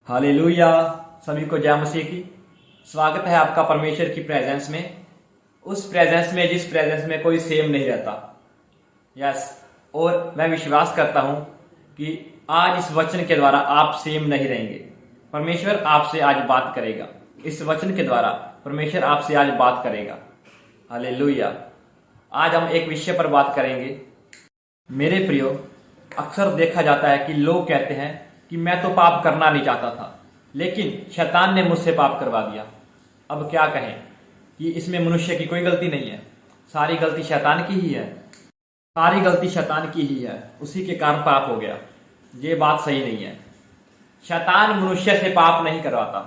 Hallelujah. सभी को जय मसीह की। स्वागत है आपका परमेश्वर की प्रेजेंस में, उस प्रेजेंस में जिस प्रेजेंस में कोई सेम नहीं रहता। यस, और मैं विश्वास करता हूं कि आज इस वचन के द्वारा आप सेम नहीं रहेंगे। परमेश्वर आपसे आज बात करेगा। इस वचन के द्वारा परमेश्वर आपसे आज बात करेगा। हालेलुया। आज हम एक विषय पर बात करेंगे। मेरे प्रियो, अक्सर देखा जाता है कि लोग कहते हैं कि मैं तो पाप करना नहीं चाहता था, लेकिन शैतान ने मुझसे पाप करवा दिया। अब क्या कहें कि इसमें मनुष्य की कोई गलती नहीं है, सारी गलती शैतान की ही है। सारी गलती शैतान की ही है, उसी के कारण पाप हो गया। ये बात सही नहीं है। शैतान मनुष्य से पाप नहीं करवाता।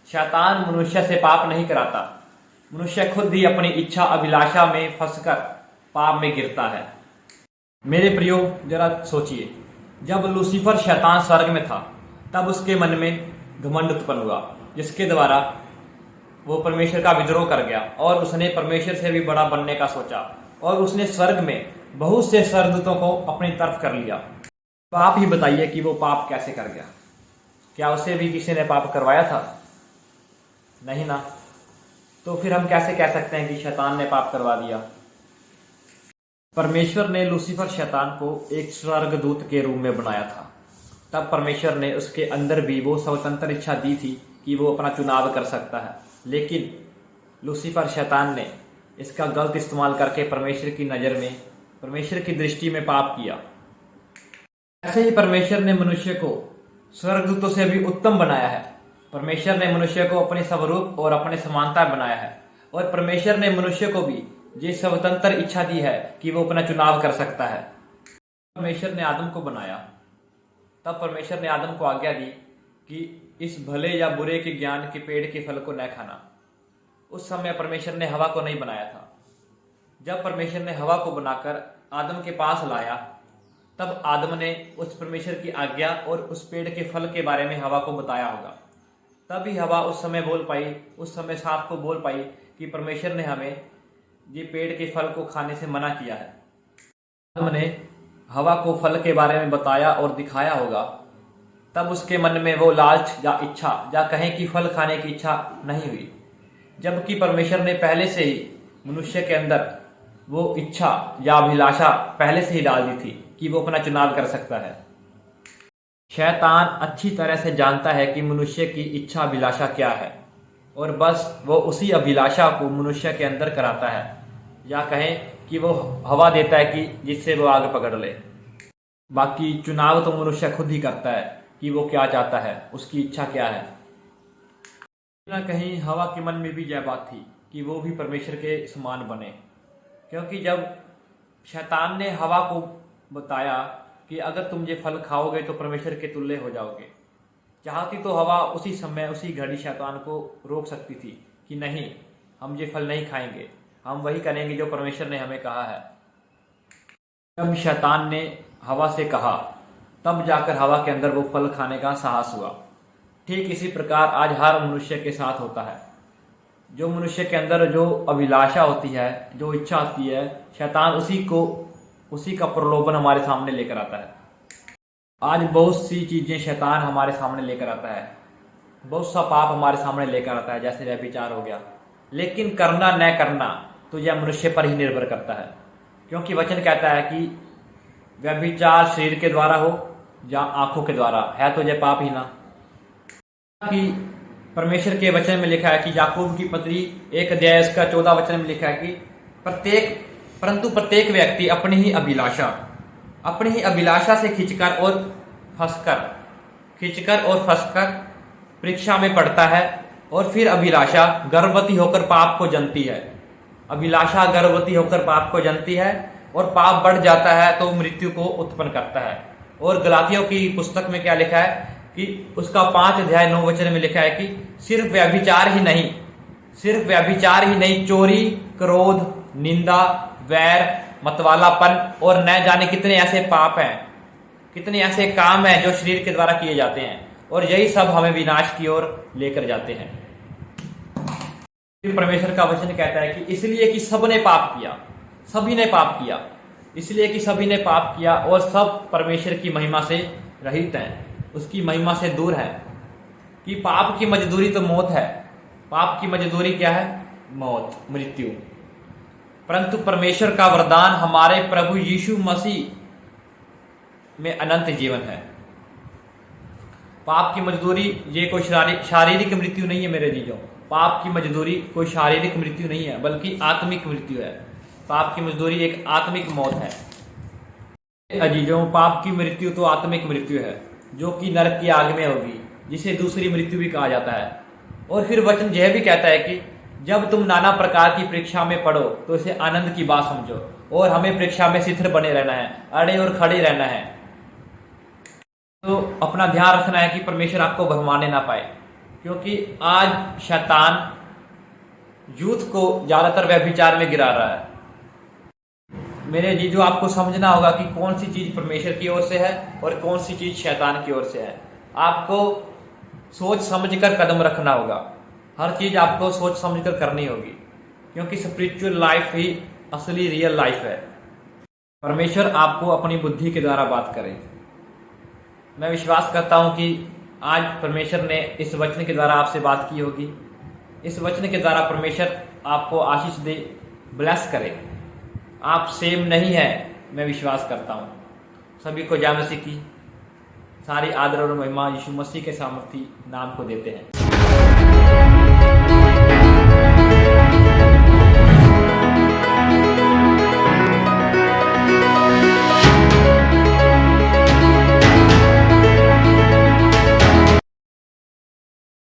शैतान मनुष्य से पाप नहीं कराता। मनुष्य खुद ही अपनी इच्छा अभिलाषा में फंसकर पाप में गिरता है। मेरे प्रियो, जरा सोचिए, जब लूसीफर शैतान स्वर्ग में था तब उसके मन में घमंड उत्पन्न हुआ, जिसके द्वारा वो परमेश्वर का विद्रोह कर गया और उसने परमेश्वर से भी बड़ा बनने का सोचा और उसने स्वर्ग में बहुत से स्वर्गदूतों को अपनी तरफ कर लिया। तो आप ही बताइए कि वो पाप कैसे कर गया? क्या उसे भी किसी ने पाप करवाया था? नहीं ना। तो फिर हम कैसे कह सकते हैं कि शैतान ने पाप करवा दिया? परमेश्वर ने लूसीफर शैतान को एक स्वर्गदूत के रूप में बनाया था। तब परमेश्वर ने उसके अंदर भी वो स्वतंत्र इच्छा दी थी कि वो अपना चुनाव कर सकता है, लेकिन लूसीफर शैतान ने इसका गलत इस्तेमाल करके परमेश्वर की नज़र में, परमेश्वर की दृष्टि में पाप किया। ऐसे ही परमेश्वर ने मनुष्य को स्वर्गदूतों से भी उत्तम बनाया है। परमेश्वर ने मनुष्य को अपने स्वरूप और अपने समानता बनाया है और परमेश्वर ने मनुष्य को भी ये स्वतंत्र इच्छा दी है कि वो अपना चुनाव कर सकता है। परमेश्वर ने आदम को बनाया, तब परमेश्वर ने आदम को आज्ञा दी कि इस भले या बुरे के ज्ञान के पेड़ के फल को न खाना। उस समय परमेश्वर ने हवा को नहीं बनाया था। जब परमेश्वर ने हवा को बनाकर आदम के पास लाया, तब आदम ने उस परमेश्वर की आज्ञा और उस पेड़ के फल के बारे में हवा को बताया होगा। तभी हवा उस समय बोल पाई, उस समय सांप को बोल पाई कि परमेश्वर ने हमें ये पेड़ के फल को खाने से मना किया है। आदम ने हवा को फल के बारे में बताया और दिखाया होगा, तब उसके मन में वो लालच या इच्छा या कहें कि फल खाने की इच्छा नहीं हुई, जबकि परमेश्वर ने पहले से ही मनुष्य के अंदर वो इच्छा या अभिलाषा पहले से ही डाल दी थी कि वो अपना चुनाव कर सकता है। शैतान अच्छी तरह से जानता है कि मनुष्य की इच्छा अभिलाषा क्या है और बस वो उसी अभिलाषा को मनुष्य के अंदर कराता है, या कहें कि वो हवा देता है कि जिससे वो आग पकड़ ले। बाकी चुनाव तो मनुष्य खुद ही करता है कि वो क्या चाहता है, उसकी इच्छा क्या है। ना कहीं हवा के मन में भी यह बात थी कि वो भी परमेश्वर के समान बने, क्योंकि जब शैतान ने हवा को बताया कि अगर तुम ये फल खाओगे तो परमेश्वर के तुल्य हो जाओगे, चाहती तो हवा उसी समय उसी घड़ी शैतान को रोक सकती थी कि नहीं, हम ये फल नहीं खाएंगे, हम वही करेंगे जो परमेश्वर ने हमें कहा है। जब शैतान ने हवा से कहा, तब जाकर हवा के अंदर वो फल खाने का साहस हुआ। ठीक इसी प्रकार आज हर मनुष्य के साथ होता है। जो मनुष्य के अंदर जो अभिलाषा होती है, जो इच्छा होती है, शैतान उसी का प्रलोभन हमारे सामने लेकर आता है। आज बहुत सी चीजें शैतान हमारे सामने लेकर आता है, बहुत सा पाप हमारे सामने लेकर आता है, जैसे व्यभिचार हो गया। लेकिन करना न करना तो यह मनुष्य पर ही निर्भर करता है, क्योंकि वचन कहता है कि व्यभिचार शरीर के द्वारा हो या आंखों के द्वारा, है तो यह पाप ही ना। कि परमेश्वर के वचन में लिखा है कि याकूब की पत्री 1 अध्याय इसका 14 वचन में लिखा है कि प्रत्येक व्यक्ति अपनी ही अभिलाषा से खिंचकर और फंसकर परीक्षा में पड़ता है, और फिर अभिलाषा गर्भवती होकर पाप को जन्मती है। अभिलाषा गर्भवती होकर पाप को जन्मती है और पाप बढ़ जाता है तो मृत्यु को उत्पन्न करता है। और गलातियों की पुस्तक में क्या लिखा है कि उसका 5 अध्याय 9 वचन में लिखा है कि सिर्फ व्यभिचार ही नहीं, चोरी, क्रोध, निंदा, वैर, मतवालापन और न जाने कितने ऐसे पाप हैं, कितने ऐसे काम हैं जो शरीर के द्वारा किए जाते हैं, और यही सब हमें विनाश की ओर लेकर जाते हैं। परमेश्वर का वचन कहता है कि इसलिए कि सभी ने पाप किया, इसलिए कि सभी ने पाप किया और सब परमेश्वर की महिमा से रहित हैं, उसकी महिमा से दूर है। कि पाप की मजदूरी तो मौत है। पाप की मजदूरी क्या है? मौत, मृत्यु। परंतु परमेश्वर का वरदान हमारे प्रभु यीशु मसीह में अनंत जीवन है। पाप की मजदूरी ये कोई शारीरिक मृत्यु नहीं है मेरे जीजों। पाप की मजदूरी कोई शारीरिक मृत्यु नहीं है, बल्कि आत्मिक मृत्यु है। पाप की मजदूरी एक आत्मिक मौत है। अजीजों, पाप की मृत्यु तो आत्मिक मृत्यु है, जो कि नरक की आग में होगी, जिसे दूसरी मृत्यु भी कहा जाता है। और फिर वचन यह भी कहता है कि जब तुम नाना प्रकार की परीक्षा में पढ़ो तो इसे आनंद की बात समझो। और हमें परीक्षा में स्थिर बने रहना है, अड़े और खड़े रहना है। तो अपना ध्यान रखना है कि परमेश्वर आपको भरमाने ना पाए, क्योंकि आज शैतान यूथ को ज्यादातर व्यभिचार में गिरा रहा है। मेरे जीजो, आपको समझना होगा कि कौन सी चीज परमेश्वर की ओर से है और कौन सी चीज शैतान की ओर से है। आपको सोच समझकर कदम रखना होगा। हर चीज आपको सोच समझकर करनी होगी, क्योंकि स्पिरिचुअल लाइफ ही असली रियल लाइफ है। परमेश्वर आपको अपनी बुद्धि के द्वारा बात करे। मैं विश्वास करता हूं कि आज परमेश्वर ने इस वचन के द्वारा आपसे बात की होगी। इस वचन के द्वारा परमेश्वर आपको आशीष दे, ब्लेस करे। आप सेम नहीं है, मैं विश्वास करता हूं। सभी को जय मसीह की सारी आदर और महिमा यीशु मसीह के सामर्थी नाम को देते हैं।